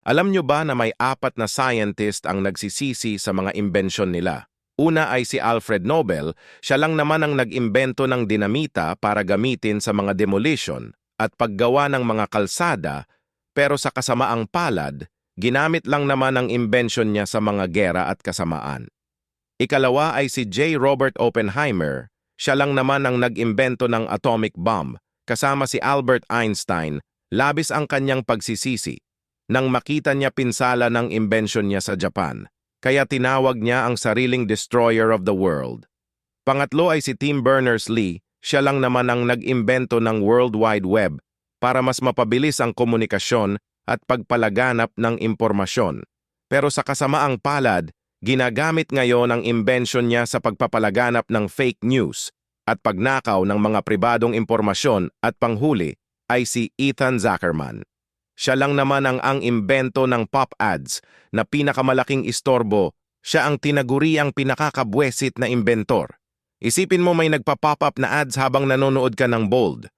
Alam nyo ba na may 4 na scientist ang nagsisisi sa mga imbensyon nila? Una ay si Alfred Nobel, siya lang naman ang nag-imbento ng dinamita para gamitin sa mga demolition at paggawa ng mga kalsada, pero sa kasamaang palad, ginamit lang naman ang imbensyon niya sa mga gera at kasamaan. Ikalawa ay si J. Robert Oppenheimer, siya lang naman ang nag-imbento ng atomic bomb, kasama si Albert Einstein, labis ang kanyang pagsisisi nang makita niya pinsala ng imbensyon niya sa Japan, kaya tinawag niya ang sariling destroyer of the world. Pangatlo ay si Tim Berners-Lee, siya lang naman ang nag-imbento ng World Wide Web para mas mapabilis ang komunikasyon at pagpalaganap ng impormasyon. Pero sa kasamaang palad, ginagamit ngayon ang imbensyon niya sa pagpapalaganap ng fake news at pagnakaw ng mga pribadong impormasyon at panghuli ay si Ethan Zuckerman. Siya lang naman ang imbento ng pop ads na pinakamalaking istorbo, siya ang tinaguriang pinakakabwesit na imbentor. Isipin mo may nagpa-pop up na ads habang nanonood ka ng Bold.